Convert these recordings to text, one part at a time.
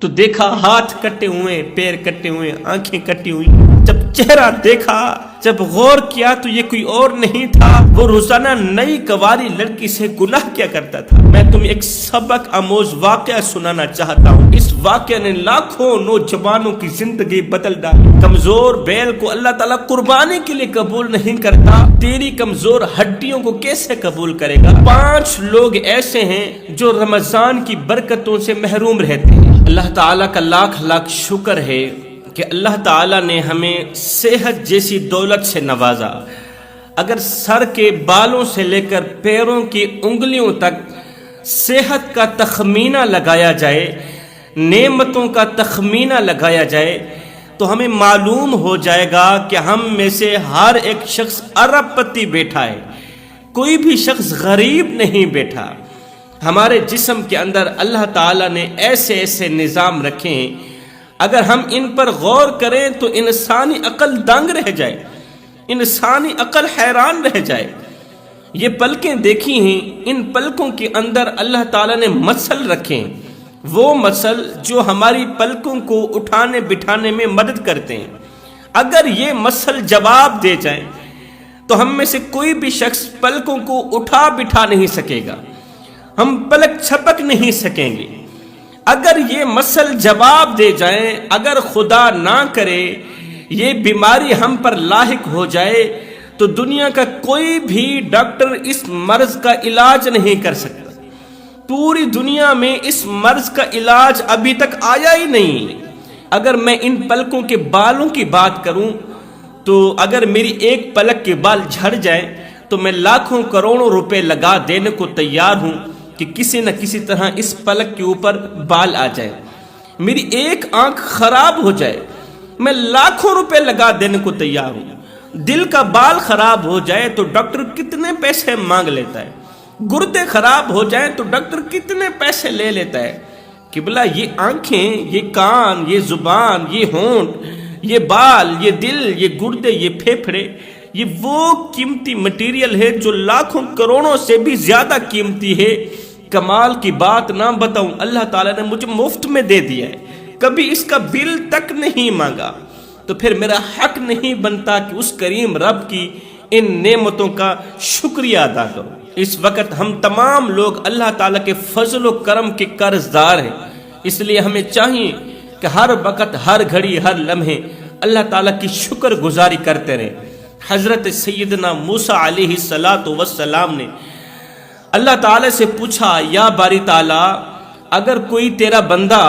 تو دیکھا ہاتھ کٹے ہوئے، پیر کٹے ہوئے، آنکھیں کٹی ہوئی۔ جب چہرہ دیکھا، جب غور کیا تو یہ کوئی اور نہیں تھا، وہ روزانہ نئی کنواری لڑکی سے گناہ کیا کرتا تھا۔ میں تمہیں ایک سبق آموز واقعہ سنانا چاہتا ہوں۔ اس واقعہ نے لاکھوں نوجوانوں کی زندگی بدل ڈالی۔ کمزور بیل کو اللہ تعالیٰ قربانی کے لیے قبول نہیں کرتا، تیری کمزور ہڈیوں کو کیسے قبول کرے گا؟ 5 لوگ ایسے ہیں جو رمضان کی برکتوں سے محروم رہتے ہیں۔ اللہ تعالیٰ کا لاکھ لاکھ شکر ہے کہ اللہ تعالیٰ نے ہمیں صحت جیسی دولت سے نوازا۔ اگر سر کے بالوں سے لے کر پیروں کی انگلیوں تک صحت کا تخمینہ لگایا جائے، نعمتوں کا تخمینہ لگایا جائے، تو ہمیں معلوم ہو جائے گا کہ ہم میں سے ہر ایک شخص ارب پتی بیٹھا ہے، کوئی بھی شخص غریب نہیں بیٹھا۔ ہمارے جسم کے اندر اللہ تعالیٰ نے ایسے ایسے نظام رکھے ہیں، اگر ہم ان پر غور کریں تو انسانی عقل دنگ رہ جائے، انسانی عقل حیران رہ جائے۔ یہ پلکیں دیکھی ہیں، ان پلکوں کے اندر اللہ تعالیٰ نے مسل رکھے ہیں، وہ مسل جو ہماری پلکوں کو اٹھانے بٹھانے میں مدد کرتے ہیں۔ اگر یہ مسل جواب دے جائیں تو ہم میں سے کوئی بھی شخص پلکوں کو اٹھا بٹھا نہیں سکے گا، ہم پلک چھپک نہیں سکیں گے۔ اگر یہ مسل جواب دے جائیں، اگر خدا نہ کرے یہ بیماری ہم پر لاحق ہو جائے تو دنیا کا کوئی بھی ڈاکٹر اس مرض کا علاج نہیں کر سکتا۔ پوری دنیا میں اس مرض کا علاج ابھی تک آیا ہی نہیں۔ اگر میں ان پلکوں کے بالوں کی بات کروں تو اگر میری ایک پلک کے بال جھڑ جائیں تو میں لاکھوں کروڑوں روپے لگا دینے کو تیار ہوں کہ کسی نہ کسی طرح اس پلک کے اوپر بال آ جائے۔ میری ایک آنکھ خراب ہو جائے، میں لاکھوں روپے لگا دینے کو تیار ہوں۔ دل کا بال خراب ہو جائے تو ڈاکٹر کتنے پیسے مانگ لیتا ہے، گردے خراب ہو جائیں تو ڈاکٹر کتنے پیسے لے لیتا ہے۔ قبلہ یہ آنکھیں، یہ کان، یہ زبان، یہ ہونٹ، یہ بال، یہ دل، یہ گردے، یہ پھیپھڑے، یہ وہ قیمتی مٹیریل ہے جو لاکھوں کروڑوں سے بھی زیادہ قیمتی ہے۔ کمال کی بات نہ بتاؤں، اللہ تعالیٰ نے مجھے مفت میں دے دیا ہے، کبھی اس کا بل تک نہیں مانگا، تو پھر میرا حق نہیں بنتا کہ اس کریم رب کی ان نعمتوں کا شکریہ ادا کروں۔ اس وقت ہم تمام لوگ اللہ تعالیٰ کے فضل و کرم کے قرض دار ہیں، اس لیے ہمیں چاہیے کہ ہر وقت، ہر گھڑی، ہر لمحے اللہ تعالیٰ کی شکر گزاری کرتے رہیں۔ حضرت سیدنا موسیٰ علیہ السلام نے اللہ تعالیٰ سے پوچھا، یا باری تعالیٰ، اگر کوئی تیرا بندہ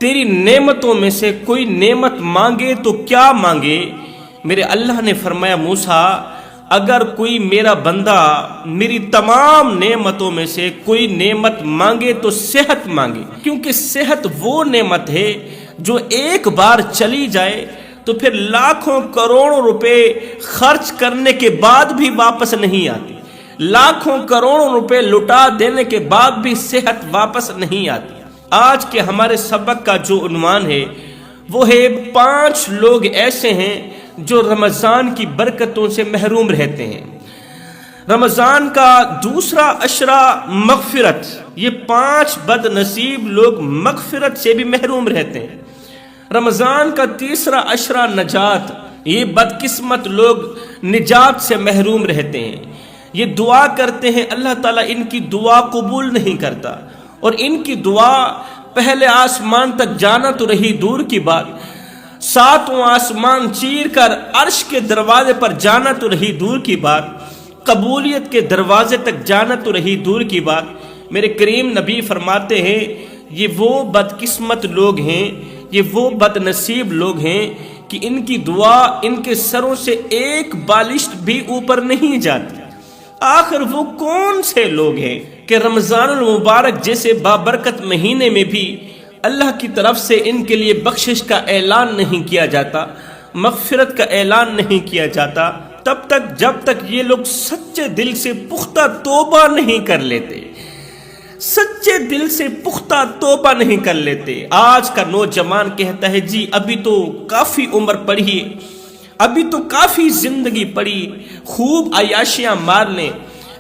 تیری نعمتوں میں سے کوئی نعمت مانگے تو کیا مانگے؟ میرے اللہ نے فرمایا، موسیٰ، اگر کوئی میرا بندہ میری تمام نعمتوں میں سے کوئی نعمت مانگے تو صحت مانگے، کیونکہ صحت وہ نعمت ہے جو ایک بار چلی جائے تو پھر لاکھوں کروڑوں روپے خرچ کرنے کے بعد بھی واپس نہیں آتی، لاکھوں کروڑوں روپے لٹا دینے کے بعد بھی صحت واپس نہیں آتی۔ آج کے ہمارے سبق کا جو عنوان ہے وہ ہے 5 لوگ ایسے ہیں جو رمضان کی برکتوں سے محروم رہتے ہیں۔ رمضان کا دوسرا عشرہ مغفرت، یہ 5 بد نصیب لوگ مغفرت سے بھی محروم رہتے ہیں۔ رمضان کا تیسرا عشرہ نجات، یہ بدقسمت لوگ نجات سے محروم رہتے ہیں۔ یہ دعا کرتے ہیں، اللہ تعالیٰ ان کی دعا قبول نہیں کرتا، اور ان کی دعا پہلے آسمان تک جانا تو رہی دور کی بات، 7واں آسمان چیر کر عرش کے دروازے پر جانا تو رہی دور کی بات، قبولیت کے دروازے تک جانا تو رہی دور کی بات۔ میرے کریم نبی فرماتے ہیں، یہ وہ بدقسمت لوگ ہیں، یہ وہ بد نصیب لوگ ہیں کہ ان کی دعا ان کے سروں سے ایک بالشت بھی اوپر نہیں جاتی۔ آخر وہ کون سے لوگ ہیں کہ رمضان المبارک جیسے بابرکت مہینے میں بھی اللہ کی طرف سے ان کے لیے بخشش کا اعلان نہیں کیا جاتا، مغفرت کا اعلان نہیں کیا جاتا، تب تک جب تک یہ لوگ سچے دل سے پختہ توبہ نہیں کر لیتے، سچے دل سے پختہ توبہ نہیں کر لیتے۔ آج کا نوجوان کہتا ہے، جی ابھی تو کافی عمر پڑی ہے، ابھی تو کافی زندگی پڑی، خوب عیاشیاں مار لیں،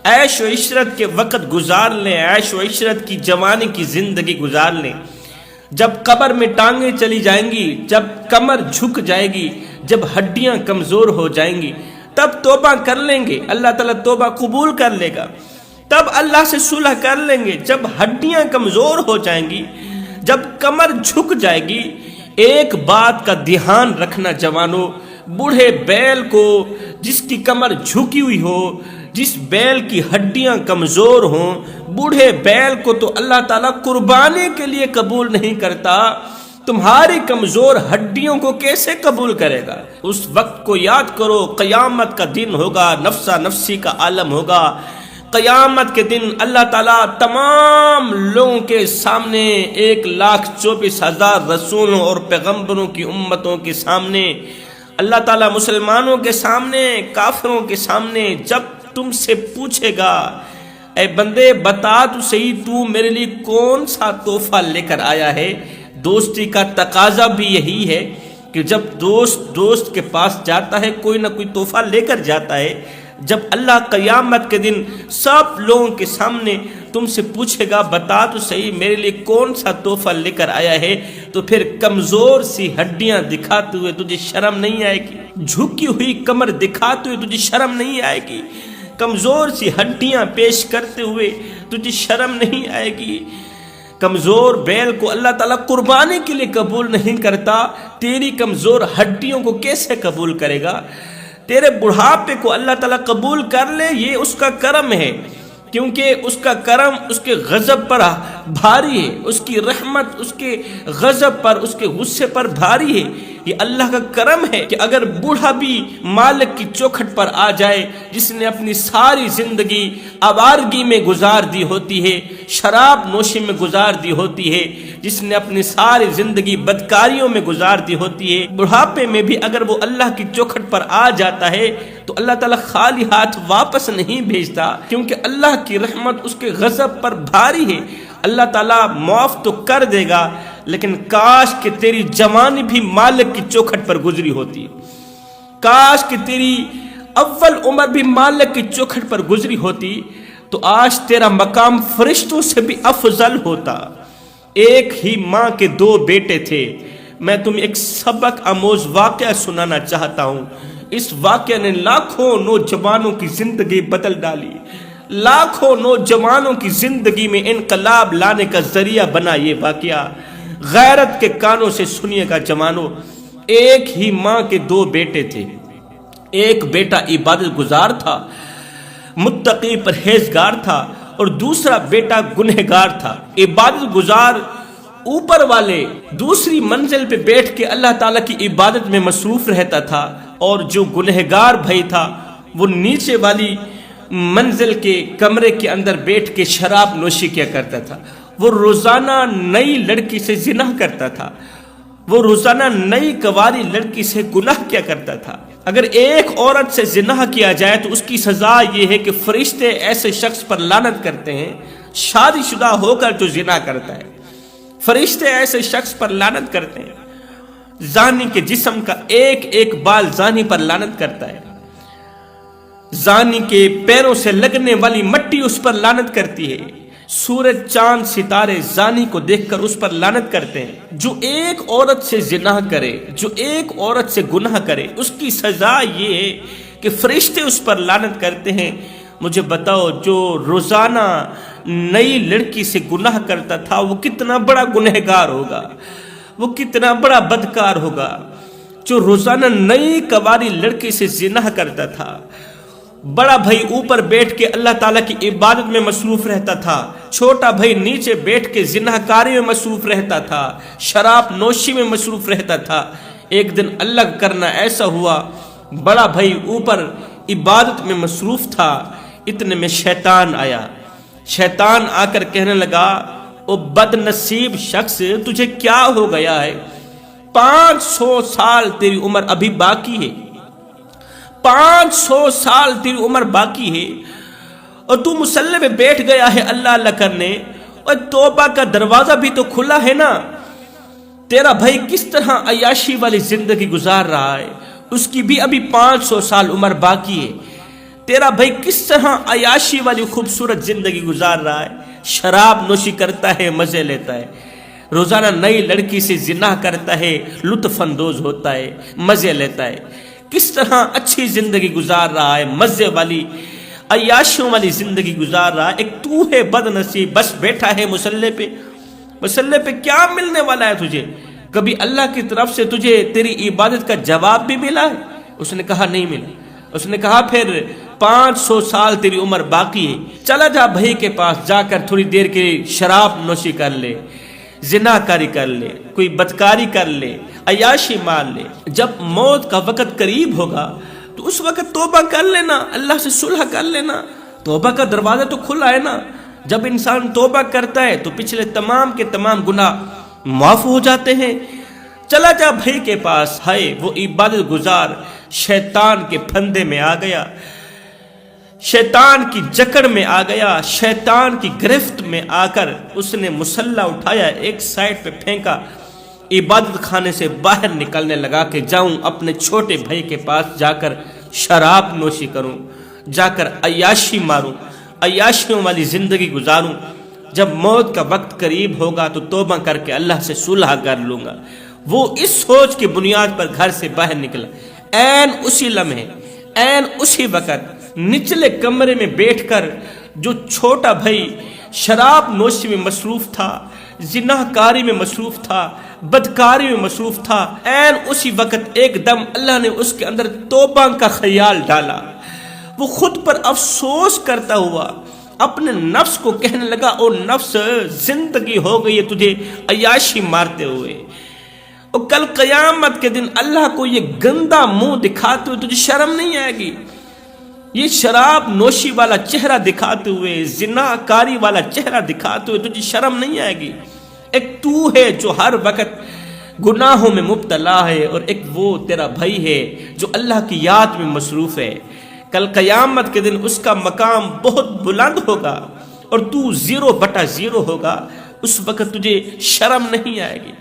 عیش و عشرت کے وقت گزار لیں، عیش و عشرت کی جوانی کی زندگی گزار لیں۔ جب قبر میں ٹانگیں چلی جائیں گی، جب کمر جھک جائے گی، جب ہڈیاں کمزور ہو جائیں گی، تب توبہ کر لیں گے، اللہ تعالیٰ توبہ قبول کر لے گا، تب اللہ سے صلح کر لیں گے۔ جب ہڈیاں کمزور ہو جائیں گی، جب کمر جھک جائے گی، ایک بات کا دھیان رکھنا جوانوں، بوڑھے بیل کو جس کی کمر جھکی ہوئی ہو، جس بیل کی ہڈیاں کمزور ہوں، بوڑھے بیل کو تو اللہ تعالیٰ قربانی کے لیے قبول نہیں کرتا، تمہاری کمزور ہڈیوں کو کیسے قبول کرے گا؟ اس وقت کو یاد کرو، قیامت کا دن ہوگا، نفسا نفسی کا عالم ہوگا۔ قیامت کے دن اللہ تعالیٰ تمام لوگوں کے سامنے 1,24,000 رسولوں اور پیغمبروں کی امتوں کے سامنے، اللہ تعالیٰ مسلمانوں کے سامنے، کافروں کے سامنے جب تم سے پوچھے گا، اے بندے بتا تو صحیح تو میرے لیے کون سا تحفہ لے کر آیا ہے؟ دوستی کا تقاضا بھی یہی ہے کہ جب دوست کے پاس جاتا ہے کوئی نہ کوئی تحفہ لے کر جاتا ہے۔ جب اللہ قیامت کے دن سب لوگوں کے سامنے تم سے پوچھے گا بتا تو صحیح میرے لیے کون سا تحفہ لے کر آیا ہے، تو پھر کمزور سی ہڈیاں دکھاتے ہوئے تجھے شرم نہیں آئے گی؟ جھکی ہوئی کمر دکھاتے ہوئے تجھے شرم نہیں آئے گی؟ کمزور سی ہڈیاں پیش کرتے ہوئے تجھے شرم نہیں آئے گی؟ کمزور بیل کو اللہ تعالیٰ قربانی کے لیے قبول نہیں کرتا، تیری کمزور ہڈیوں کو کیسے قبول کرے گا؟ تیرے بڑھاپے کو اللہ تعالیٰ قبول کر لے، یہ اس کا کرم ہے، کیونکہ اس کا کرم اس کے غضب پر بھاری ہے، اس کی رحمت اس کے غضب پر، اس کے غصے پر بھاری ہے۔ یہ اللہ کا کرم ہے کہ اگر بوڑھا بھی مالک کی چوکھٹ پر آ جائے، جس نے اپنی ساری زندگی آوارگی میں گزار دی ہوتی ہے، شراب نوشی میں گزار دی ہوتی ہے، جس نے اپنی ساری زندگی بدکاریوں میں گزار دی ہوتی ہے، بڑھاپے میں بھی اگر وہ اللہ کی چوکھٹ پر آ جاتا ہے تو اللہ تعالیٰ خالی ہاتھ واپس نہیں بھیجتا، کیونکہ اللہ کی رحمت اس کے غضب پر بھاری ہے۔ اللہ تعالیٰ معاف تو کر دے گا، لیکن کاش کہ تیری جوانی بھی مالک کی چوکھٹ پر گزری ہوتی، کاش کہ تیری اول عمر بھی مالک کی چوکھٹ پر گزری ہوتی، تو آج تیرا مقام فرشتوں سے بھی افضل ہوتا۔ ایک ہی ماں کے 2 بیٹے تھے۔ میں تمہیں ایک سبق آموز واقعہ سنانا چاہتا ہوں۔ اس واقعہ نے لاکھوں نوجوانوں کی زندگی بدل ڈالی، لاکھوں نوجوانوں کی زندگی میں انقلاب لانے کا ذریعہ بنا۔ یہ واقعہ غیرت کے کانوں سے سنیے گا جوانوں۔ ایک ہی ماں کے 2 بیٹے تھے۔ ایک بیٹا عبادت گزار تھا، متقی پرہیزگار تھا، اور دوسرا بیٹا گنہگار تھا۔ عبادت گزار اوپر والے دوسری منزل پہ بیٹھ کے اللہ تعالیٰ کی عبادت میں مصروف رہتا تھا، اور جو گنہگار بھائی تھا وہ نیچے والی منزل کے کمرے کے اندر بیٹھ کے شراب نوشی کیا کرتا تھا۔ وہ روزانہ نئی لڑکی سے زنا کرتا تھا، وہ روزانہ نئی کنواری لڑکی سے گناہ کیا کرتا تھا۔ اگر ایک عورت سے زنا کیا جائے تو اس کی سزا یہ ہے کہ فرشتے ایسے شخص پر لعنت کرتے ہیں، شادی شدہ ہو کر جو زنا کرتا ہے، فرشتے ایسے شخص پر لعنت کرتے ہیں۔ زانی کے جسم کا ایک ایک بال زانی پر لعنت کرتا ہے، زانی کے پیروں سے لگنے والی مٹی اس پر لعنت کرتی ہے، سورج چاند ستارے زانی کو دیکھ کر اس پر لعنت کرتے ہیں۔ جو ایک عورت سے زنا کرے، جو ایک عورت سے گناہ کرے، اس کی سزا یہ ہے کہ فرشتے اس پر لعنت کرتے ہیں۔ مجھے بتاؤ جو روزانہ نئی لڑکی سے گناہ کرتا تھا وہ کتنا بڑا گنہگار ہوگا، وہ کتنا بڑا بدکار ہوگا۔ جو روزانہ نئی کنواری لڑکی سے زنا کرتا تھا، بڑا بھائی اوپر بیٹھ کے اللہ تعالیٰ کی عبادت میں مصروف رہتا تھا، چھوٹا بھائی نیچے بیٹھ کے زناکاری میں مصروف رہتا تھا، شراب نوشی میں مصروف رہتا تھا۔ ایک دن الگ کرنا ایسا ہوا، بڑا بھائی اوپر عبادت میں مصروف تھا، اتنے میں شیطان آیا۔ شیطان آ کر کہنے لگا، او بد نصیب شخص، تجھے کیا ہو گیا ہے؟ 500 سال تیری عمر ابھی باقی ہے، 500 سال تیری عمر باقی ہے، اور تو مصلی پہ بیٹھ گیا ہے اللہ اللہ کرنے، اور توبہ کا دروازہ بھی تو کھلا ہے نا۔ تیرا بھائی کس طرح عیاشی والی زندگی گزار رہا ہے، اس کی بھی ابھی 500 سال عمر باقی ہے۔ تیرا بھائی کس طرح عیاشی والی خوبصورت زندگی گزار رہا ہے، شراب نوشی کرتا ہے، مزے لیتا ہے۔ روزانہ نئی لڑکی سے زنا کرتا ہے، لطف اندوز ہوتا ہے، مزے لیتا ہے، کس طرح اچھی زندگی گزار رہا ہے، مزے والی عیاشیوں والی زندگی گزار رہا ہے۔ ایک تو ہے بد نصیب، بس بیٹھا ہے مسلح پہ کیا ملنے والا ہے تجھے؟ کبھی اللہ کی طرف سے تجھے تیری عبادت کا جواب بھی ملا ہے؟ اس نے کہا نہیں ملا۔ اس نے کہا پھر 500 سال تیری عمر باقی ہے، چلا جا بھائی کے پاس، جا کر تھوڑی دیر کے شراب نوشی کر لے، زنا کاری کر لے، کوئی بدکاری کر لے، عیاشی مار لے۔ جب موت کا وقت قریب ہوگا تو اس وقت توبہ کر لینا، اللہ سے صلح کر لینا، توبہ کا دروازہ تو کھلا ہے نا۔ جب انسان توبہ کرتا ہے تو پچھلے تمام کے تمام گناہ معاف ہو جاتے ہیں۔ چلا جا بھائی کے پاس۔ ہائے وہ عبادت گزار شیطان کے پھندے میں آ گیا، شیطان کی جکڑ میں آ گیا، شیطان کی گرفت میں آ کر اس نے مسلح اٹھایا، ایک سائڈ پہ پھینکا، عبادت خانے سے باہر نکلنے لگا کہ جاؤں اپنے چھوٹے بھائی کے پاس، جا کر شراب نوشی کروں، جا کر عیاشی ماروں، عیاشیوں والی زندگی گزاروں۔ جب موت کا وقت قریب ہوگا تو توبہ کر کے اللہ سے صلح کر لوں گا۔ وہ اس سوچ کی بنیاد پر گھر سے باہر نکلا۔ عین اسی لمحے، عین اسی وقت نچلے کمرے میں بیٹھ کر جو چھوٹا بھائی شراب نوشی میں مصروف تھا، زنا کاری میں مصروف تھا، بدکاری میں مصروف تھا، عین اسی وقت ایک دم اللہ نے اس کے اندر توبہ کا خیال ڈالا۔ وہ خود پر افسوس کرتا ہوا اپنے نفس کو کہنے لگا، او نفس، زندگی ہو گئی ہے تجھے عیاشی مارتے ہوئے، اور کل قیامت کے دن اللہ کو یہ گندا منہ دکھاتے ہوئے تجھے شرم نہیں آئے گی؟ یہ شراب نوشی والا چہرہ دکھاتے ہوئے، زنا کاری والا چہرہ دکھاتے ہوئے تجھے شرم نہیں آئے گی؟ ایک تو ہے جو ہر وقت گناہوں میں مبتلا ہے، اور ایک وہ تیرا بھائی ہے جو اللہ کی یاد میں مصروف ہے۔ کل قیامت کے دن اس کا مقام بہت بلند ہوگا اور تو 0/0 ہوگا، اس وقت تجھے شرم نہیں آئے گی۔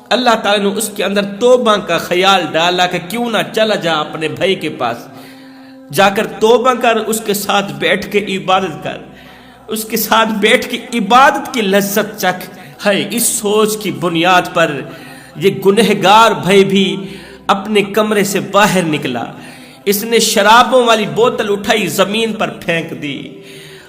اللہ تعالیٰ نے اس کے اندر توبہ کا خیال ڈالا کہ کیوں نہ چلا جا اپنے بھائی کے پاس، جا کر توبہ کر، اس کے ساتھ بیٹھ کے عبادت کر، اس کے ساتھ بیٹھ کے عبادت کی لذت چکھ۔ ہے اس سوچ کی بنیاد پر یہ گنہگار بھائی بھی اپنے کمرے سے باہر نکلا۔ اس نے شرابوں والی بوتل اٹھائی، زمین پر پھینک دی۔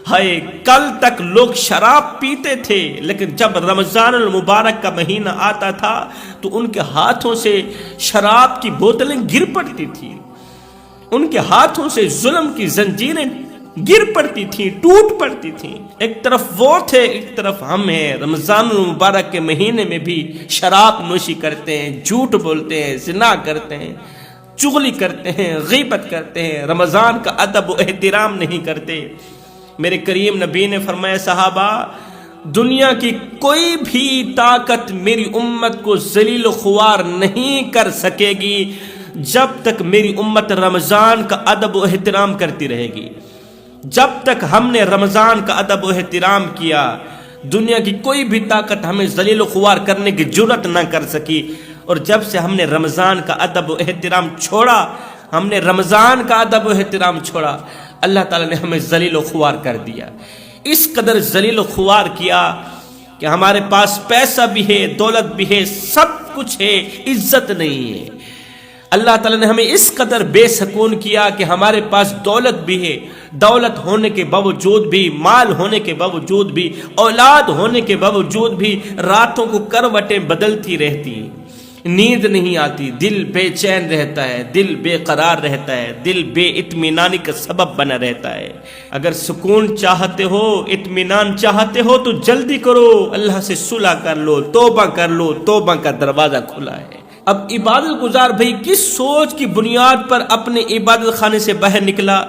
ہائے کل تک لوگ شراب پیتے تھے، لیکن جب رمضان المبارک کا مہینہ آتا تھا تو ان کے ہاتھوں سے شراب کی بوتلیں گر پڑتی تھیں، ان کے ہاتھوں سے ظلم کی زنجیریں گر پڑتی تھیں، ٹوٹ پڑتی تھیں۔ ایک طرف وہ تھے، ایک طرف ہم ہیں۔ رمضان المبارک کے مہینے میں بھی شراب نوشی کرتے ہیں، جھوٹ بولتے ہیں، زنا کرتے ہیں، چغلی کرتے ہیں، غیبت کرتے ہیں، رمضان کا ادب و احترام نہیں کرتے۔ میرے کریم نبی نے فرمایا، صحابہ، دنیا کی کوئی بھی طاقت میری امت کو ذلیل و خوار نہیں کر سکے گی جب تک میری امت رمضان کا ادب و احترام کرتی رہے گی۔ جب تک ہم نے رمضان کا ادب و احترام کیا، دنیا کی کوئی بھی طاقت ہمیں ذلیل و خوار کرنے کی جرأت نہ کر سکی۔ اور جب سے ہم نے رمضان کا ادب و احترام چھوڑا، ہم نے رمضان کا ادب و احترام چھوڑا، اللہ تعالیٰ نے ہمیں ذلیل و خوار کر دیا۔ اس قدر ذلیل و خوار کیا کہ ہمارے پاس پیسہ بھی ہے، دولت بھی ہے، سب کچھ ہے، عزت نہیں ہے۔ اللہ تعالیٰ نے ہمیں اس قدر بے سکون کیا کہ ہمارے پاس دولت بھی ہے، دولت ہونے کے باوجود بھی، مال ہونے کے باوجود بھی، اولاد ہونے کے باوجود بھی راتوں کو کروٹیں بدلتی رہتی ہیں، نیند نہیں آتی، دل بے چین رہتا ہے، دل بے قرار رہتا ہے، دل بے اطمینانی کا سبب بنا رہتا ہے۔ اگر سکون چاہتے ہو، اطمینان چاہتے ہو تو جلدی کرو، اللہ سے صلح کر لو، توبہ کر لو، توبہ کا دروازہ کھلا ہے۔ اب عبادت گزار بھائی کس سوچ کی بنیاد پر اپنے عبادت خانے سے باہر نکلا؟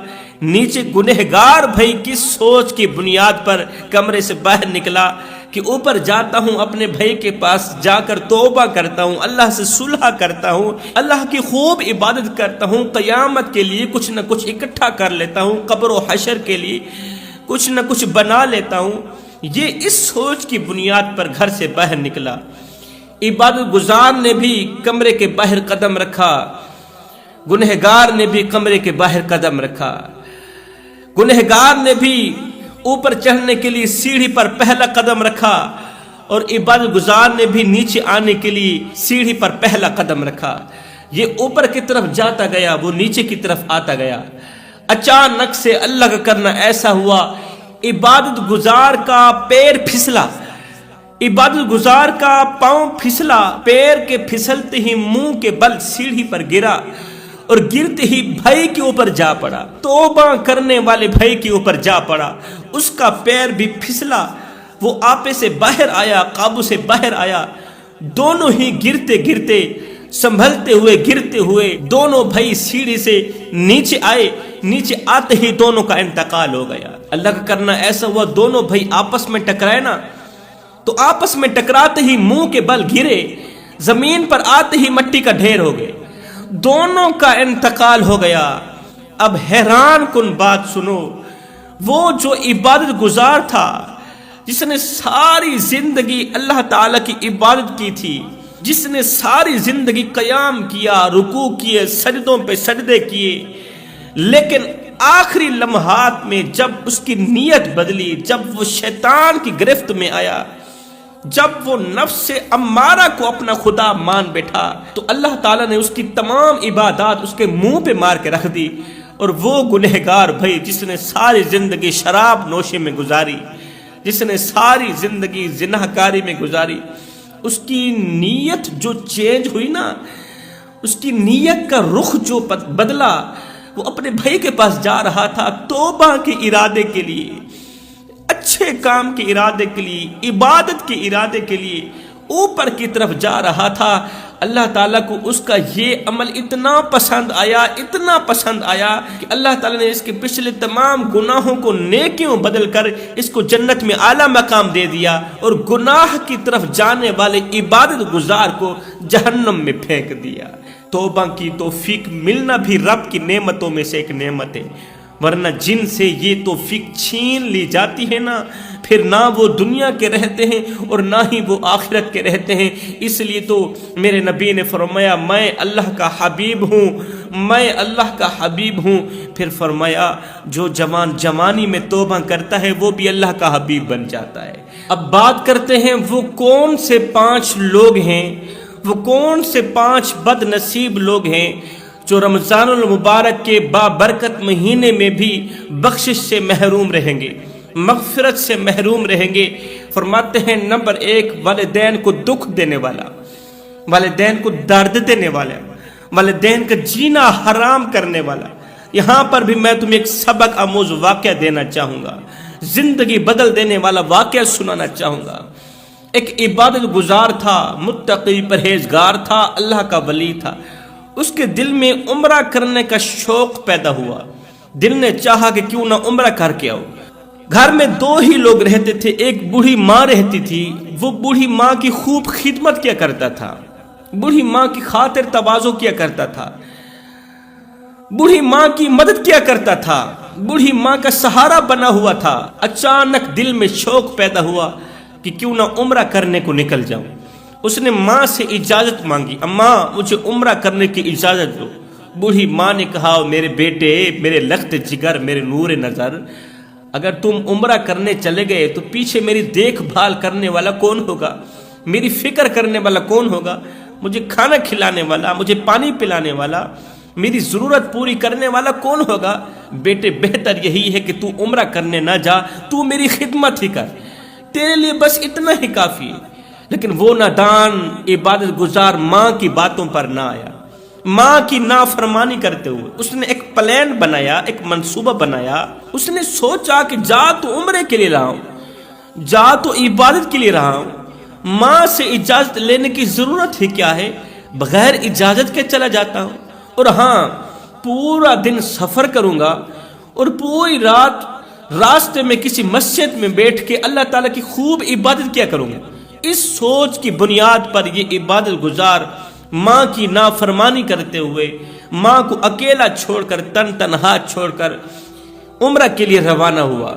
نیچے گنہگار بھائی کس سوچ کی بنیاد پر کمرے سے باہر نکلا کہ اوپر جاتا ہوں، اپنے بھائی کے پاس جا کر توبہ کرتا ہوں، اللہ سے صلح کرتا ہوں، اللہ کی خوب عبادت کرتا ہوں، قیامت کے لیے کچھ نہ کچھ اکٹھا کر لیتا ہوں، قبر و حشر کے لیے کچھ نہ کچھ بنا لیتا ہوں۔ یہ اس سوچ کی بنیاد پر گھر سے باہر نکلا۔ عبادت گزار نے بھی کمرے کے باہر قدم رکھا، گنہگار نے بھی کمرے کے باہر قدم رکھا۔ گنہگار نے بھی اوپر چڑھنے کے لیے سیڑھی پر پہلا قدم رکھا، اور عبادت گزار نے بھی نیچے آنے کے لیے سیڑھی پر پہلا قدم رکھا. یہ اوپر کی طرف جاتا گیا، وہ نیچے کی طرف آتا گیا. اچانک سے اللہ کا کرنا ایسا ہوا، عبادت گزار کا پیر پھسلا، عبادت گزار کا پاؤں پھسلا. پیر کے پھسلتے ہی منہ کے بل سیڑھی پر گرا اور گرتے ہی بھائی کے اوپر جا پڑا. توبہ کرنے والے بھائی کے اوپر جا پڑا. اس کا پیر بھی پھسلا، وہ آپے سے باہر آیا، قابو سے باہر آیا. دونوں ہی گرتے گرتے، سنبھلتے ہوئے گرتے ہوئے دونوں بھائی سیڑھی سے نیچے آئے. نیچے آتے ہی دونوں کا انتقال ہو گیا. اللہ کا کرنا ایسا ہوا، دونوں بھائی آپس میں ٹکرائے نا، تو آپس میں ٹکراتے ہی منہ کے بل گرے، زمین پر آتے ہی مٹی کا ڈھیر ہو گئے. دونوں کا انتقال ہو گیا. اب حیران کن بات سنو، وہ جو عبادت گزار تھا، جس نے ساری زندگی اللہ تعالیٰ کی عبادت کی تھی، جس نے ساری زندگی قیام کیا، رکوع کیے، سجدوں پہ سجدے کیے، لیکن آخری لمحات میں جب اس کی نیت بدلی، جب وہ شیطان کی گرفت میں آیا، جب وہ نفس امارہ کو اپنا خدا مان بیٹھا، تو اللہ تعالیٰ نے اس کی تمام عبادات اس کے منہ پہ مار کے رکھ دی. اور وہ گنہگار بھائی جس نے ساری زندگی شراب نوشی میں گزاری، جس نے ساری زندگی زناکاری میں گزاری، اس کی نیت جو چینج ہوئی نا، اس کی نیت کا رخ جو بدلا، وہ اپنے بھائی کے پاس جا رہا تھا توبہ کے ارادے کے لیے، اچھے کام کے ارادے کے لیے، عبادت کے ارادے کے لیے اوپر کی طرف جا رہا تھا. اللہ تعالیٰ کو اس کا یہ عمل اتنا پسند آیا، اتنا پسند آیا کہ اللہ تعالیٰ نے اس کے پچھلے تمام گناہوں کو نیکیوں بدل کر اس کو جنت میں اعلیٰ مقام دے دیا، اور گناہ کی طرف جانے والے عبادت گزار کو جہنم میں پھینک دیا. توبہ کی توفیق ملنا بھی رب کی نعمتوں میں سے ایک نعمت ہے، ورنہ جن سے یہ توفیق چھین لی جاتی ہے نا، پھر نہ وہ دنیا کے رہتے ہیں اور نہ ہی وہ آخرت کے رہتے ہیں. اس لیے تو میرے نبی نے فرمایا، میں اللہ کا حبیب ہوں، میں اللہ کا حبیب ہوں. پھر فرمایا جو جوان جوانی میں توبہ کرتا ہے وہ بھی اللہ کا حبیب بن جاتا ہے. اب بات کرتے ہیں وہ کون سے 5 لوگ ہیں، وہ کون سے 5 بد نصیب لوگ ہیں جو رمضان المبارک کے بابرکت مہینے میں بھی بخشش سے محروم رہیں گے، مغفرت سے محروم رہیں گے. فرماتے ہیں نمبر 1، والدین کو دکھ دینے والا، والدین کو درد دینے والا، والدین کا جینا حرام کرنے والا. یہاں پر بھی میں تمہیں ایک سبق آموز واقعہ دینا چاہوں گا، زندگی بدل دینے والا واقعہ سنانا چاہوں گا. ایک عبادت گزار تھا، متقی پرہیزگار تھا، اللہ کا ولی تھا. اس کے دل میں عمرہ کرنے کا شوق پیدا ہوا. دل نے چاہا کہ کیوں نہ عمرہ کر کے آؤ. گھر میں 2 ہی لوگ رہتے تھے، ایک بوڑھی ماں رہتی تھی. وہ بوڑھی ماں کی خوب خدمت کیا کرتا تھا، بوڑھی ماں کی خاطر تواضع کیا کرتا تھا، بوڑھی ماں کی مدد کیا کرتا تھا، بوڑھی ماں کا سہارا بنا ہوا تھا. اچانک دل میں شوق پیدا ہوا کہ کیوں نہ عمرہ کرنے کو نکل جاؤں. اس نے ماں سے اجازت مانگی، اماں مجھے عمرہ کرنے کی اجازت دو. بوڑھی ماں نے کہا، میرے بیٹے، میرے لخت جگر، میرے نور نظر، اگر تم عمرہ کرنے چلے گئے تو پیچھے میری دیکھ بھال کرنے والا کون ہوگا، میری فکر کرنے والا کون ہوگا، مجھے کھانا کھلانے والا، مجھے پانی پلانے والا، میری ضرورت پوری کرنے والا کون ہوگا. بیٹے بہتر یہی ہے کہ تو عمرہ کرنے نہ جا، تو میری خدمت ہی کر، تیرے لیے بس اتنا ہی کافی ہے. لیکن وہ نادان عبادت گزار ماں کی باتوں پر نہ آیا. ماں کی نافرمانی کرتے ہوئے اس نے ایک پلان بنایا، ایک منصوبہ بنایا. اس نے سوچا کہ جا تو عمرے کے لیے رہا ہوں، جا تو عبادت کے لیے رہا ہوں، ماں سے اجازت لینے کی ضرورت ہی کیا ہے، بغیر اجازت کے چلا جاتا ہوں. اور ہاں، پورا دن سفر کروں گا اور پوری رات راستے میں کسی مسجد میں بیٹھ کے اللہ تعالیٰ کی خوب عبادت کیا کروں گا. اس سوچ کی بنیاد پر یہ عبادت گزار ماں کی نافرمانی کرتے ہوئے، ماں کو اکیلا چھوڑ کر، تنہا چھوڑ کر عمرہ کے لیے روانہ ہوا.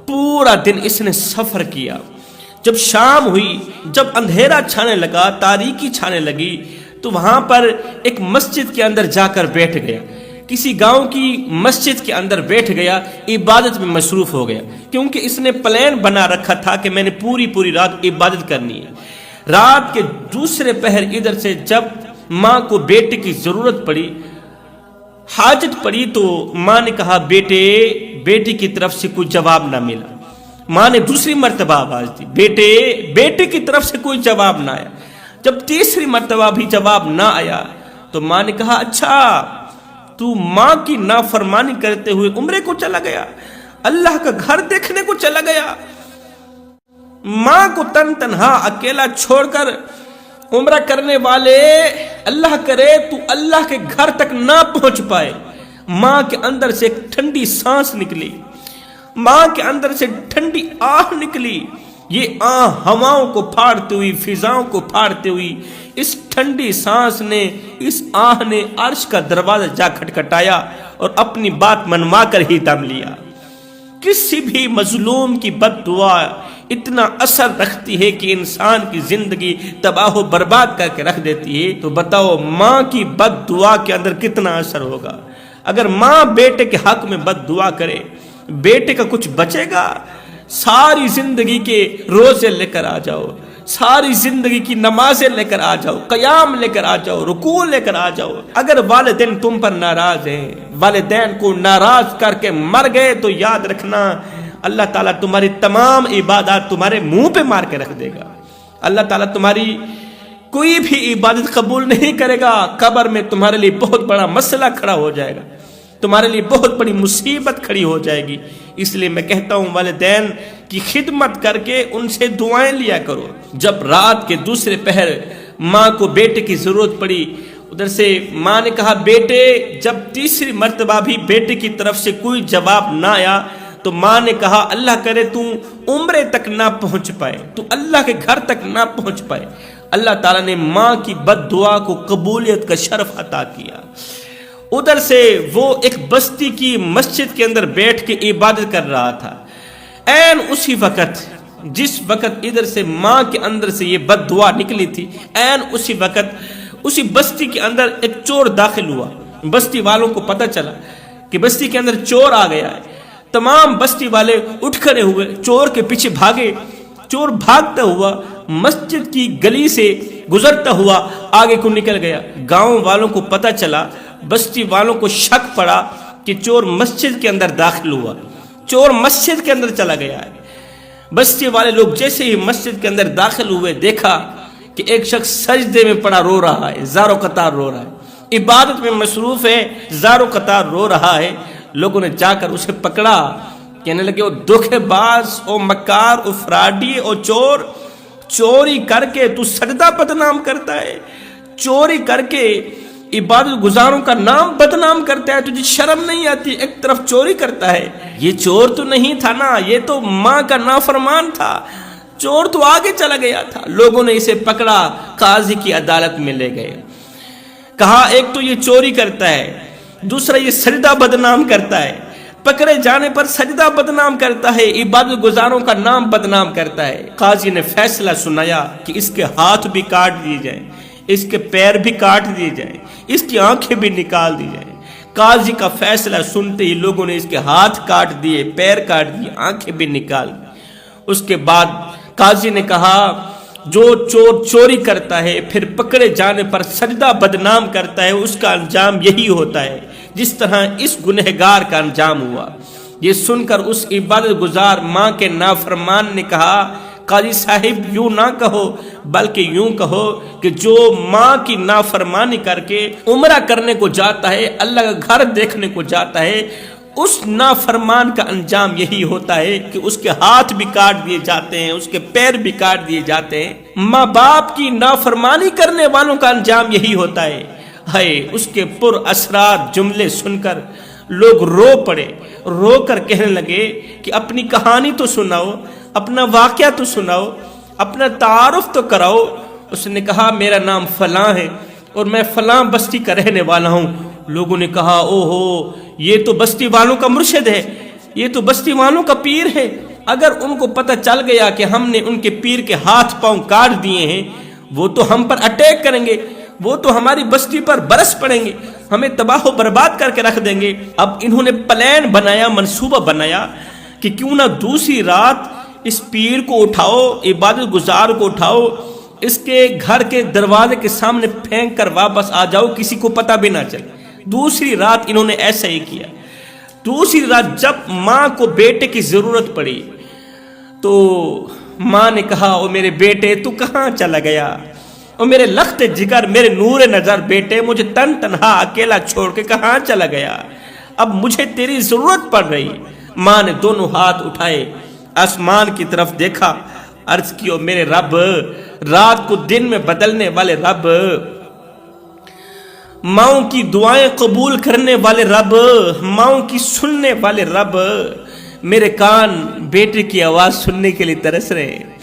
پورا دن اس نے سفر کیا. جب شام ہوئی، جب اندھیرا چھانے لگا، تاریکی چھانے لگی، تو وہاں پر ایک مسجد کے اندر جا کر بیٹھ گیا. کسی گاؤں کی مسجد کے اندر بیٹھ گیا، عبادت میں مصروف ہو گیا، کیونکہ اس نے پلان بنا رکھا تھا کہ میں نے پوری رات عبادت کرنی ہے۔ رات کے دوسرے پہر ادھر سے جب ماں کو بیٹے کی ضرورت پڑی، حاجت پڑی، تو ماں نے کہا بیٹے کی طرف سے کوئی جواب نہ ملا۔ ماں نے دوسری مرتبہ آواز دی، بیٹے کی طرف سے کوئی جواب نہ آیا۔ جب تیسری مرتبہ بھی جواب نہ آیا تو ماں نے کہا اچھا تو ماں کی نافرمانی کرتے ہوئے عمرے کو چلا گیا، اللہ کا گھر دیکھنے کو چلا گیا، ماں کو تنہا اکیلا چھوڑ کر عمرہ کرنے والے، اللہ کرے تو اللہ کے گھر تک نہ پہنچ پائے۔ ماں کے اندر سے ایک ٹھنڈی سانس نکلی، ماں کے اندر سے ٹھنڈی آہ نکلی۔ یہ آہ ہواؤں کو پھاڑتے ہوئی، فضاؤں کو پھاڑتے ہوئی، اس ٹھنڈی سانس نے، اس آہ نے عرش کا دروازہ جا کھٹکھٹایا اور اپنی بات منوا کر ہی دم لیا۔ کسی بھی مظلوم کی بد دعا اتنا اثر رکھتی ہے کہ انسان کی زندگی تباہ و برباد کر کے رکھ دیتی ہے، تو بتاؤ ماں کی بد دعا کے اندر کتنا اثر ہوگا۔ اگر ماں بیٹے کے حق میں بد دعا کرے، بیٹے کا کچھ بچے گا؟ ساری زندگی کے روزے لے کر آ جاؤ، ساری زندگی کی نمازیں لے کر آ جاؤ، قیام لے کر آ جاؤ، رکوع لے کر آ جاؤ، اگر والدین تم پر ناراض ہیں، والدین کو ناراض کر کے مر گئے، تو یاد رکھنا اللہ تعالیٰ تمہاری تمام عبادات تمہارے منہ پہ مار کے رکھ دے گا۔ اللہ تعالیٰ تمہاری کوئی بھی عبادت قبول نہیں کرے گا، قبر میں تمہارے لیے بہت بڑا مسئلہ کھڑا ہو جائے گا، تمہارے لیے بہت بڑی مصیبت کھڑی ہو جائے گی۔ اس لیے میں کہتا ہوں والدین کی خدمت کر کے ان سے دعائیں لیا کرو۔ جب رات کے دوسرے پہر ماں کو بیٹے کی ضرورت پڑی، ادھر سے ماں نے کہا بیٹے، جب تیسری مرتبہ بھی بیٹے کی طرف سے کوئی جواب نہ آیا تو ماں نے کہا اللہ کرے تو عمرے تک نہ پہنچ پائے، تو اللہ کے گھر تک نہ پہنچ پائے۔ اللہ تعالیٰ نے ماں کی بد دعا کو قبولیت کا شرف عطا کیا۔ ادھر سے وہ ایک بستی کی مسجد کے اندر بیٹھ کے عبادت کر رہا تھا۔ عین اسی وقت جس وقت ادھر سے ماں کے اندر سے یہ بد دعا نکلی تھی، عین اسی وقت اسی بستی کے اندر ایک چور داخل ہوا۔ بستی والوں کو پتہ چلا کہ بستی کے اندر چور آ گیا ہے۔ تمام بستی والے اٹھ کھڑے ہوئے، چور کے پیچھے بھاگے۔ چور بھاگتا ہوا مسجد کی گلی سے گزرتا ہوا آگے کو نکل گیا۔ گاؤں والوں کو پتہ چلا، بستی والوں کو شک پڑا کہ چور مسجد کے اندر داخل ہوا، چور مسجد کے اندر چلا گیا ہے۔ بستی والے لوگ جیسے ہی مسجد کے اندر داخل ہوئے، دیکھا کہ ایک شخص سجدے میں پڑا رو رہا ہے، زارو قطار رو رہا ہے، عبادت میں مصروف ہے، زارو قطار رو رہا ہے۔ لوگوں نے جا کر اسے پکڑا، کہنے لگے او دھوکے باز، او مکار، او فراڈی، او چور، چوری کر کے تو سجدہ بدنام کرتا ہے، چوری کر کے عبادت گزاروں کا نام بدنام کرتا ہے، تجھے شرم نہیں آتی، ایک طرف چوری کرتا ہے۔ یہ چور تو نہیں تھا نا، یہ تو ماں کا نافرمان تھا، چور تو آگے چلا گیا تھا۔ لوگوں نے اسے پکڑا، قاضی کی عدالت میں لے گئے، کہا ایک تو یہ چوری کرتا ہے، دوسرا یہ سجدہ بدنام کرتا ہے، پکڑے جانے پر سجدہ بدنام کرتا ہے، عبادت گزاروں کا نام بدنام کرتا ہے۔ قاضی نے فیصلہ سنایا کہ اس کے ہاتھ بھی کاٹ دیے جائیں، اس کے پیر بھی کاٹ دیے جائیں، اس کی آنکھیں بھی نکال دی جائیں۔ قاضی کا فیصلہ سنتے ہی لوگوں نے اس کے ہاتھ کاٹ دیے، پیر کاٹ دیے، آنکھیں بھی نکال دی۔ اس کے بعد قاضی نے کہا جو چور چوری کرتا ہے پھر پکڑے جانے پر سجدہ بدنام کرتا ہے، اس کا انجام یہی ہوتا ہے جس طرح اس گنہگار کا انجام ہوا۔ یہ سن کر اس عبادت گزار ماں کے نافرمان نے کہا قاضی صاحب یوں نہ کہو، بلکہ یوں کہو کہ جو ماں کی نافرمانی کر کے عمرہ کرنے کو جاتا ہے، اللہ کا گھر دیکھنے کو جاتا ہے، اس نافرمان کا انجام یہی ہوتا ہے کہ اس کے ہاتھ بھی کاٹ دیے جاتے ہیں، اس کے پیر بھی کاٹ دیے جاتے ہیں۔ ماں باپ کی نافرمانی کرنے والوں کا انجام یہی ہوتا ہے۔ ہائے، اس کے پر اثرات جملے سن کر لوگ رو پڑے، رو کر کہنے لگے کہ اپنی کہانی تو سناؤ، اپنا واقعہ تو سناؤ، اپنا تعارف تو کراؤ۔ اس نے کہا میرا نام فلاں ہے اور میں فلاں بستی کا رہنے والا ہوں۔ لوگوں نے کہا او ہو، یہ تو بستی والوں کا مرشد ہے، یہ تو بستی والوں کا پیر ہے، اگر ان کو پتہ چل گیا کہ ہم نے ان کے پیر کے ہاتھ پاؤں کاٹ دیے ہیں، وہ تو ہم پر اٹیک کریں گے، وہ تو ہماری بستی پر برس پڑیں گے، ہمیں تباہ و برباد کر کے رکھ دیں گے۔ اب انہوں نے پلان بنایا، منصوبہ بنایا کہ کیوں نہ دوسری رات اس پیر کو اٹھاؤ، عبادت گزار کو اٹھاؤ، اس کے گھر کے دروازے کے سامنے پھینک کر واپس آ جاؤ، کسی کو پتہ بھی نہ چلے۔ دوسری رات انہوں نے ایسا ہی کیا۔ دوسری رات جب ماں کو بیٹے کی ضرورت پڑی تو ماں نے کہا، او میرے بیٹے تو کہاں چلا گیا؟ او میرے لخت جگر، میرے نور نظر بیٹے، مجھے تنہا اکیلا چھوڑ کے کہاں چلا گیا؟ اب مجھے تیری ضرورت پڑ رہی۔ ماں نے دونوں ہاتھ اٹھائے، آسمان کی طرف دیکھا، عرض کی، او میرے رب، رات کو دن میں بدلنے والے رب، ماؤں کی دعائیں قبول کرنے والے رب، ماؤں کی سننے والے رب، میرے کان بیٹے کی آواز سننے کے لیے ترس رہے ہیں،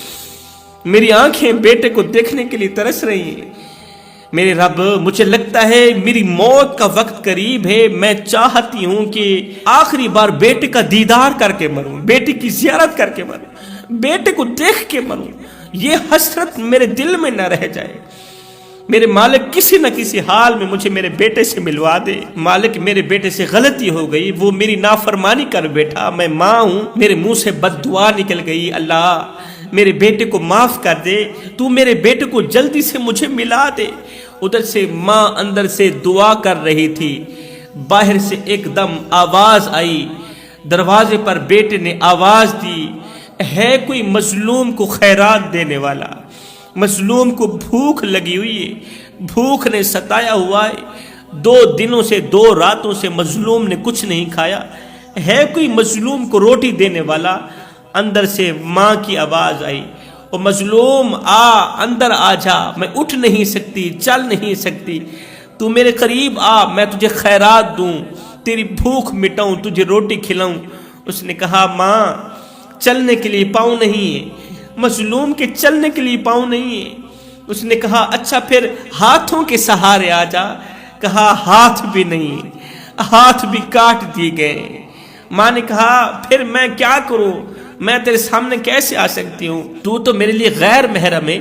میری آنکھیں بیٹے کو دیکھنے کے لیے ترس رہی ہیں۔ میرے رب، مجھے لگتا ہے میری موت کا وقت قریب ہے، میں چاہتی ہوں کہ آخری بار بیٹے کا دیدار کر کے مروں، بیٹے کی زیارت کر کے مروں، بیٹے کو دیکھ کے مروں، یہ حسرت میرے دل میں نہ رہ جائے۔ میرے مالک، کسی نہ کسی حال میں مجھے میرے بیٹے سے ملوا دے۔ مالک، میرے بیٹے سے غلطی ہو گئی، وہ میری نافرمانی کر بیٹھا، میں ماں ہوں، میرے منہ سے بد دعا نکل گئی، اللہ میرے بیٹے کو معاف کر دے، تو میرے بیٹے کو جلدی سے مجھے ملا دے۔ ادھر سے ماں اندر سے دعا کر رہی تھی، باہر سے ایک دم آواز آئی، دروازے پر بیٹے نے آواز دی، ہے کوئی مظلوم کو خیرات دینے والا؟ مظلوم کو بھوک لگی ہوئی ہے، بھوک نے ستایا ہوا ہے، 2 دنوں سے 2 راتوں سے مظلوم نے کچھ نہیں کھایا، ہے کوئی مظلوم کو روٹی دینے والا؟ اندر سے ماں کی آواز آئی، او مظلوم آ، اندر آ جا، میں اٹھ نہیں سکتی، چل نہیں سکتی، تو میرے قریب آ، میں تجھے خیرات دوں، تیری بھوک مٹاؤں، تجھے روٹی کھلاؤں۔ اس نے کہا، ماں چلنے کے لیے پاؤں نہیں ہے، مظلوم کے چلنے کے لیے پاؤں نہیں ہے۔ اس نے کہا، اچھا پھر ہاتھوں کے سہارے آ جا۔ کہا، ہاتھ بھی نہیں، ہاتھ بھی کاٹ دیے گئے۔ ماں نے کہا، پھر میں کیا کروں؟ میں تیرے سامنے کیسے آ سکتی ہوں؟ تو تو میرے لیے غیر محرم ہے،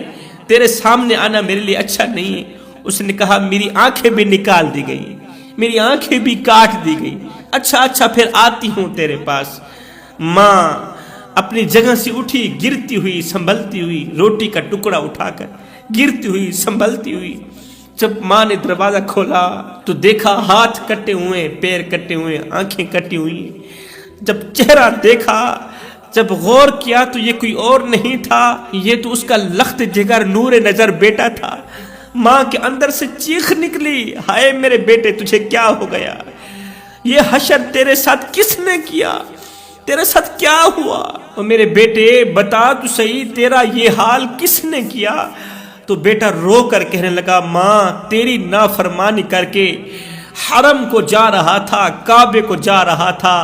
تیرے سامنے آنا میرے لیے اچھا نہیں ہے۔ اس نے کہا، میری آنکھیں بھی نکال دی گئی، میری آنکھیں بھی کاٹ دی گئی، اچھا پھر آتی ہوں تیرے پاس۔ ماں اپنی جگہ سے اٹھی، گرتی ہوئی سنبھلتی ہوئی، روٹی کا ٹکڑا اٹھا کر گرتی ہوئی سنبھلتی ہوئی۔ جب ماں نے دروازہ کھولا تو دیکھا ہاتھ کٹے ہوئے، پیر کٹے ہوئے، آنکھیں کٹی ہوئی۔ جب چہرہ دیکھا، جب غور کیا تو یہ کوئی اور نہیں تھا، یہ تو اس کا لخت جگر نور نظر بیٹا تھا۔ ماں کے اندر سے چیخ نکلی، ہائے میرے بیٹے، تجھے کیا ہو گیا؟ یہ حشر تیرے ساتھ کس نے کیا؟ تیرے ساتھ کیا ہوا؟ اور میرے بیٹے بتا تو صحیح، تیرا یہ حال کس نے کیا؟ تو بیٹا رو کر کہنے لگا، ماں تیری نافرمانی کر کے حرم کو جا رہا تھا، کعبے کو جا رہا تھا،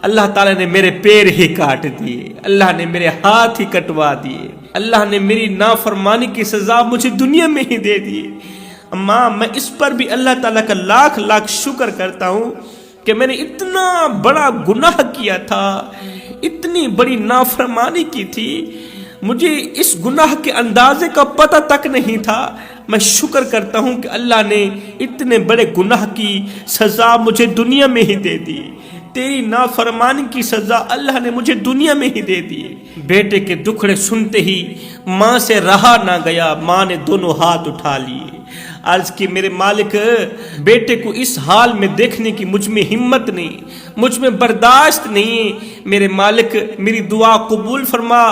اللہ تعالیٰ نے میرے پیر ہی کاٹ دیے، اللہ نے میرے ہاتھ ہی کٹوا دیے، اللہ نے میری نافرمانی کی سزا مجھے دنیا میں ہی دے دی۔ ماں میں اس پر بھی اللہ تعالیٰ کا لاکھ لاکھ شکر کرتا ہوں کہ میں نے اتنا بڑا گناہ کیا تھا، اتنی بڑی نافرمانی کی تھی، مجھے اس گناہ کے اندازے کا پتہ تک نہیں تھا۔ میں شکر کرتا ہوں کہ اللہ نے اتنے بڑے گناہ کی سزا مجھے دنیا میں ہی دے دی، تیری نافرمانی کی سزا اللہ نے مجھے دنیا میں ہی دے دی۔ بیٹے کے دکھڑے سنتے ہی ماں سے رہا نہ گیا، ماں نے دونوں ہاتھ اٹھا لیے، عرض کی، میرے مالک بیٹے کو اس حال میں دیکھنے کی مجھ میں ہمت نہیں، مجھ میں برداشت نہیں، میرے مالک میری دعا قبول فرما،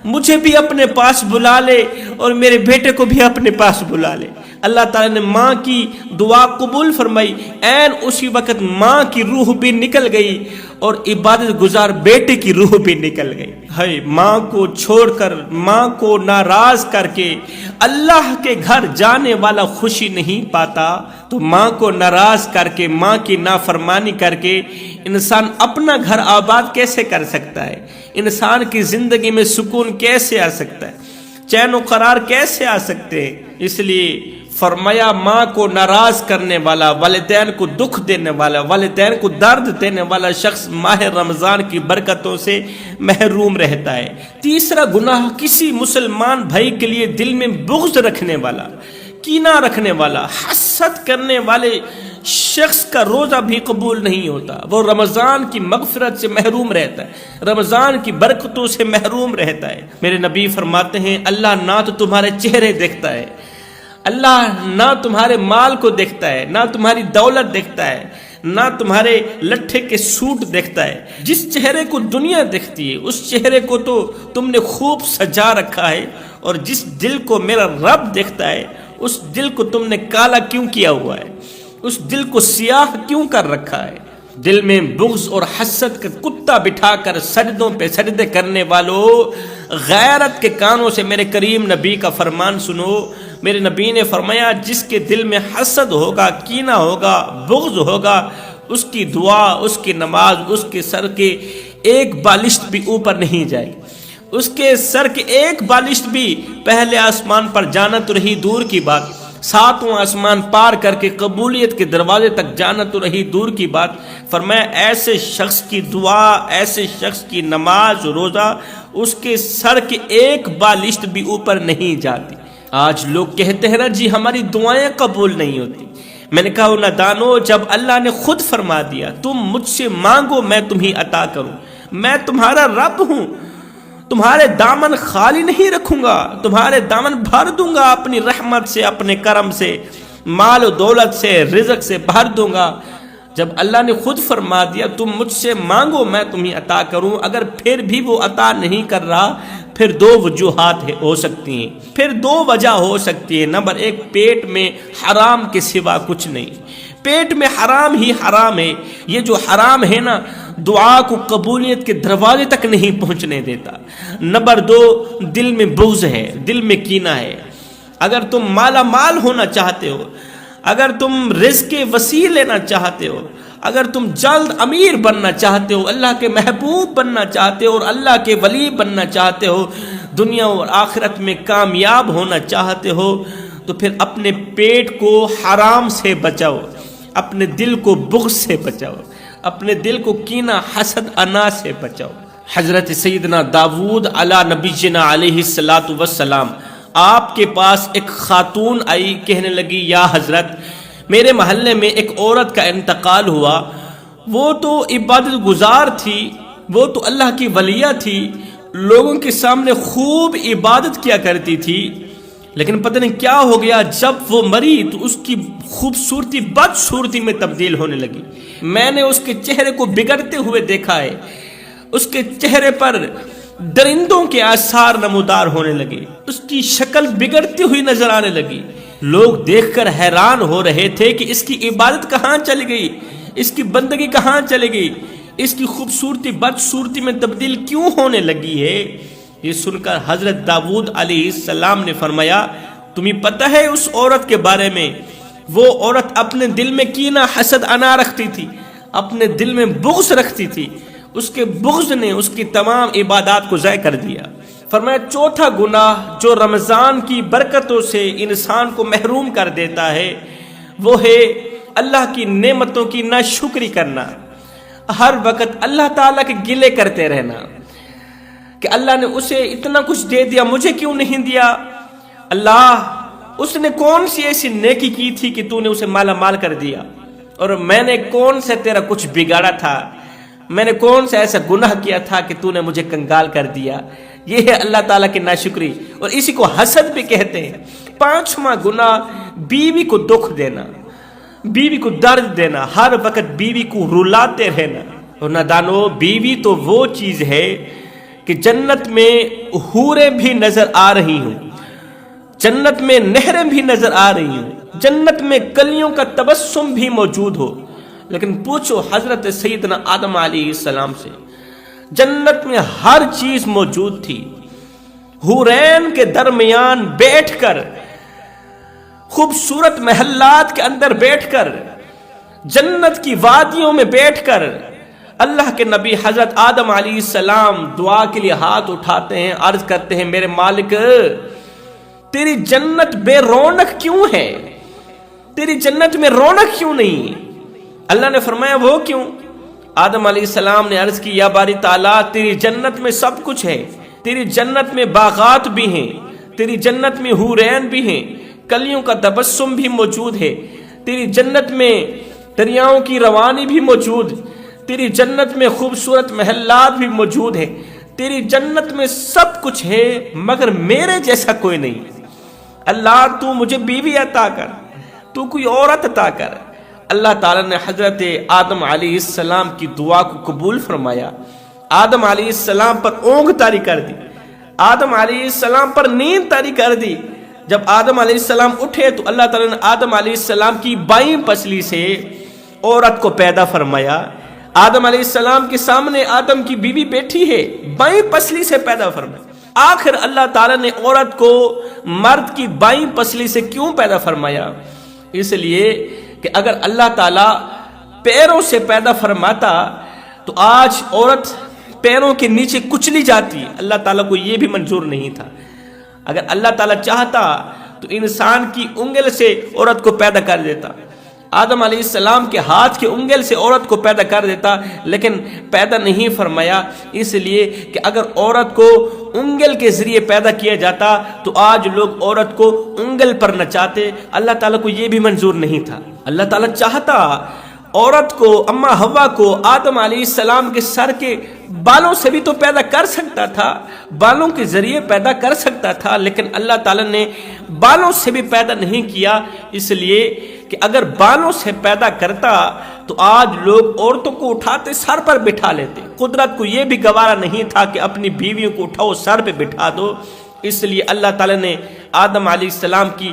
مجھے بھی اپنے پاس بلا لے اور میرے بیٹے کو بھی اپنے پاس بلا لے۔ اللہ تعالیٰ نے ماں کی دعا قبول فرمائی، عین اسی وقت ماں کی روح بھی نکل گئی اور عبادت گزار بیٹے کی روح بھی نکل گئی۔ ہے ماں کو چھوڑ کر، ماں کو ناراض کر کے اللہ کے گھر جانے والا خوشی نہیں پاتا، تو ماں کو ناراض کر کے، ماں کی نافرمانی کر کے انسان اپنا گھر آباد کیسے کر سکتا ہے؟ انسان کی زندگی میں سکون کیسے آ سکتا ہے؟ چین و قرار کیسے آ سکتے ہیں؟ اس لیے فرمایا، ماں کو ناراض کرنے والا، والدین کو دکھ دینے والا، والدین کو درد دینے والا شخص ماہ رمضان کی برکتوں سے محروم رہتا ہے۔ تیسرا گناہ، کسی مسلمان بھائی کے لیے دل میں بغض رکھنے والا، کینہ رکھنے والا، حسد کرنے والے شخص کا روزہ بھی قبول نہیں ہوتا، وہ رمضان کی مغفرت سے محروم رہتا ہے، رمضان کی برکتوں سے محروم رہتا ہے۔ میرے نبی فرماتے ہیں اللہ نہ تو تمہارے چہرے دیکھتا ہے، اللہ نہ تمہارے مال کو دیکھتا ہے، نہ تمہاری دولت دیکھتا ہے، نہ تمہارے لٹھے کے سوٹ دیکھتا ہے۔ جس چہرے کو دنیا دیکھتی ہے اس چہرے کو تو تم نے خوب سجا رکھا ہے، اور جس دل کو میرا رب دیکھتا ہے اس دل کو تم نے کالا کیوں کیا ہوا ہے، اس دل کو سیاہ کیوں کر رکھا ہے؟ دل میں بغض اور حسد کا کتا بٹھا کر سجدوں پہ سجدے کرنے والوں، غیرت کے کانوں سے میرے کریم نبی کا فرمان سنو۔ میرے نبی نے فرمایا جس کے دل میں حسد ہوگا، کینہ ہوگا، بغض ہوگا، اس کی دعا، اس کی نماز اس کے سر کے ایک بالشت بھی اوپر نہیں جائے گی، اس کے سر کے ایک بالشت بھی پہلے آسمان پر جانا تو رہی دور کی بات، ساتواں آسمان پار کر کے قبولیت کے دروازے تک جانا تو رہی دور کی بات۔ فرمایا ایسے شخص کی دعا، ایسے شخص کی نماز روزہ اس کے سر کے ایک بالشت بھی اوپر نہیں جاتی۔ آج لوگ کہتے ہیں نا جی ہماری دعائیں قبول نہیں ہوتی۔ میں نے کہا نادانو، جب اللہ نے خود فرما دیا تم مجھ سے مانگو میں تمہیں عطا کروں، میں تمہارا رب ہوں، تمہارے دامن خالی نہیں رکھوں گا، تمہارے دامن بھر دوں گا اپنی رحمت سے، اپنے کرم سے، مال و دولت سے، رزق سے بھر دوں گا۔ جب اللہ نے خود فرما دیا تم مجھ سے مانگو میں تمہیں عطا کروں، اگر پھر بھی وہ عطا نہیں کر رہا، پھر دو وجوہات ہو سکتی ہیں، پھر دو وجہ ہو سکتی ہے۔ نمبر ایک، پیٹ میں حرام کے سوا کچھ نہیں، پیٹ میں حرام ہی حرام ہے، یہ جو حرام ہے نا دعا کو قبولیت کے دروازے تک نہیں پہنچنے دیتا۔ نمبر دو، دل میں بغض ہے، دل میں کینہ ہے۔ اگر تم مالا مال ہونا چاہتے ہو، اگر تم رزق وسیع لینا چاہتے ہو، اگر تم جلد امیر بننا چاہتے ہو، اللہ کے محبوب بننا چاہتے ہو اور اللہ کے ولی بننا چاہتے ہو، دنیا اور آخرت میں کامیاب ہونا چاہتے ہو، تو پھر اپنے پیٹ کو حرام سے بچاؤ، اپنے دل کو بغض سے بچاؤ، اپنے دل کو کینہ حسد انا سے بچاؤ۔ حضرت سیدنا داؤد علی نبینا علیہ الصلاۃ والسلام، آپ کے پاس ایک خاتون آئی، کہنے لگی یا حضرت میرے محلے میں ایک عورت کا انتقال ہوا، وہ تو عبادت گزار تھی، وہ تو اللہ کی ولیہ تھی، لوگوں کے سامنے خوب عبادت کیا کرتی تھی، لیکن پتہ نہیں کیا ہو گیا، جب وہ مری تو اس کی خوبصورتی بدصورتی میں تبدیل ہونے لگی۔ میں نے اس کے چہرے کو بگڑتے ہوئے دیکھا ہے، اس کے چہرے پر درندوں کے آثار نمودار ہونے لگے، اس کی شکل بگڑتی ہوئی نظر آنے لگی۔ لوگ دیکھ کر حیران ہو رہے تھے کہ اس کی عبادت کہاں چلی گئی، اس کی بندگی کہاں چلی گئی، اس کی خوبصورتی بدصورتی میں تبدیل کیوں ہونے لگی ہے۔ یہ سن کر حضرت داؤد علیہ السلام نے فرمایا تمہیں پتہ ہے اس عورت کے بارے میں، وہ عورت اپنے دل میں کینہ حسد انا رکھتی تھی، اپنے دل میں بغض رکھتی تھی، اس کے بغض نے اس کی تمام عبادات کو ضائع کر دیا۔ فرمایا چوتھا گناہ جو رمضان کی برکتوں سے انسان کو محروم کر دیتا ہے وہ ہے اللہ کی نعمتوں کی ناشکری کرنا، ہر وقت اللہ تعالیٰ کے گلے کرتے رہنا کہ اللہ نے اسے اتنا کچھ دے دیا مجھے کیوں نہیں دیا، اللہ اس نے کون سی ایسی نیکی کی تھی کہ تو نے اسے مالا مال کر دیا، اور میں نے کون سے تیرا کچھ بگاڑا تھا، میں نے کون سا ایسا گناہ کیا تھا کہ تو نے مجھے کنگال کر دیا۔ یہ ہے اللہ تعالیٰ کی ناشکری، اور اسی کو حسد بھی کہتے ہیں۔ پانچواں گناہ بیوی کو دکھ دینا، بیوی کو درد دینا، ہر وقت بیوی کو رلاتے رہنا۔ اور نادانو، بیوی تو وہ چیز ہے کہ جنت میں حوریں بھی نظر آ رہی ہوں، جنت میں نہریں بھی نظر آ رہی ہوں، جنت میں کلیوں کا تبسم بھی موجود ہو، لیکن پوچھو حضرت سیدنا آدم علیہ السلام سے، جنت میں ہر چیز موجود تھی، حورین کے درمیان بیٹھ کر، خوبصورت محلات کے اندر بیٹھ کر، جنت کی وادیوں میں بیٹھ کر، اللہ کے نبی حضرت آدم علیہ السلام دعا کے لیے ہاتھ اٹھاتے ہیں، عرض کرتے ہیں میرے مالک تیری جنت بے رونق کیوں ہے، تیری جنت میں رونق کیوں نہیں؟ اللہ نے فرمایا وہ کیوں؟ آدم علیہ السلام نے عرض کی یا باری تعالیٰ تیری جنت میں سب کچھ ہے، تیری جنت میں باغات بھی ہیں، تیری جنت میں حورین بھی ہیں، کلیوں کا تبسم بھی موجود ہے، تیری جنت میں دریاؤں کی روانی بھی موجود، تیری جنت میں خوبصورت محلات بھی موجود ہے، تیری جنت میں سب کچھ ہے، مگر میرے جیسا کوئی نہیں۔ اللہ تو مجھے بیوی عطا کر، تو کوئی عورت عطا کر۔ اللہ تعالیٰ نے حضرت آدم علیہ السلام کی دعا کو قبول فرمایا، آدم علیہ السلام پر اونگ طاری کر دی، آدم علیہ السلام پر نیند طاری کر دی۔ جب آدم علیہ السلام اٹھے تو اللہ تعالیٰ نے آدم علیہ السلام کی بائیں پسلی سے عورت کو پیدا فرمایا۔ آدم علیہ السلام کے سامنے آدم کی بیوی بیٹھی ہے، بائیں پسلی سے پیدا فرمایا۔ آخر اللہ تعالیٰ نے عورت کو مرد کی بائیں پسلی سے کیوں پیدا فرمایا؟ اس لیے کہ اگر اللہ تعالیٰ پیروں سے پیدا فرماتا تو آج عورت پیروں کے نیچے کچلی جاتی، اللہ تعالیٰ کو یہ بھی منظور نہیں تھا۔ اگر اللہ تعالیٰ چاہتا تو انسان کی انگل سے عورت کو پیدا کر دیتا، آدم علیہ السلام کے ہاتھ کے انگل سے عورت کو پیدا کر دیتا، لیکن پیدا نہیں فرمایا، اس لیے کہ اگر عورت کو انگل کے ذریعے پیدا کیا جاتا تو آج لوگ عورت کو انگل پر نچاتے، اللہ تعالیٰ کو یہ بھی منظور نہیں تھا۔ اللہ تعالیٰ چاہتا عورت کو، اما حوا کو آدم علیہ السلام کے سر کے بالوں سے بھی تو پیدا کر سکتا تھا، بالوں کے ذریعے پیدا کر سکتا تھا، لیکن اللہ تعالیٰ نے بالوں سے بھی پیدا نہیں کیا، اس لیے کہ اگر بالوں سے پیدا کرتا تو آج لوگ عورتوں کو اٹھاتے سر پر بٹھا لیتے۔ قدرت کو یہ بھی گوارا نہیں تھا کہ اپنی بیویوں کو اٹھاؤ سر پہ بٹھا دو، اس لیے اللہ تعالیٰ نے آدم علیہ السلام کی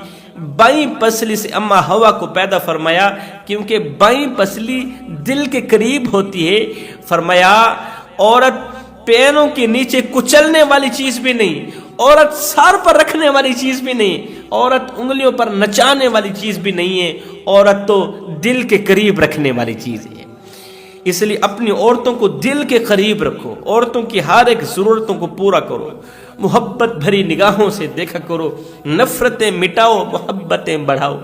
بائیں پسلی سے اما حوا کو پیدا فرمایا، کیونکہ بائیں پسلی دل کے قریب ہوتی ہے۔ فرمایا عورت پیروں کے نیچے کچلنے والی چیز بھی نہیں، عورت سر پر رکھنے والی چیز بھی نہیں، عورت انگلیوں پر نچانے والی چیز بھی نہیں ہے، عورت تو دل کے قریب رکھنے والی چیز ہے۔ اس لیے اپنی عورتوں کو دل کے قریب رکھو، عورتوں کی ہر ایک ضرورتوں کو پورا کرو، محبت بھری نگاہوں سے دیکھا کرو، نفرتیں مٹاؤ، محبتیں بڑھاؤ،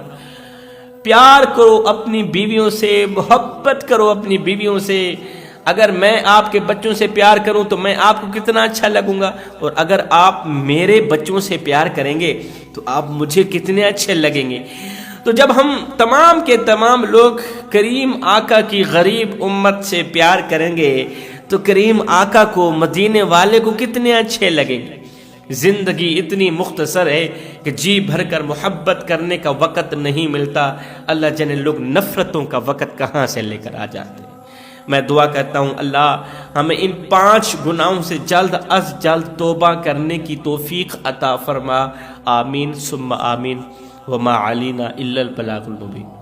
پیار کرو اپنی بیویوں سے، محبت کرو اپنی بیویوں سے۔ اگر میں آپ کے بچوں سے پیار کروں تو میں آپ کو کتنا اچھا لگوں گا، اور اگر آپ میرے بچوں سے پیار کریں گے تو آپ مجھے کتنے اچھے لگیں گے۔ تو جب ہم تمام کے تمام لوگ کریم آقا کی غریب امت سے پیار کریں گے تو کریم آقا کو، مدینے والے کو کتنے اچھے لگیں گے۔ زندگی اتنی مختصر ہے کہ جی بھر کر محبت کرنے کا وقت نہیں ملتا، اللہ جانے لوگ نفرتوں کا وقت کہاں سے لے کر آ جاتے ہیں۔ میں دعا کرتا ہوں اللہ ہمیں ان 5 گناہوں سے جلد از جلد توبہ کرنے کی توفیق عطا فرما، آمین ثم آمین، وما علینا الا البلاغ المبین۔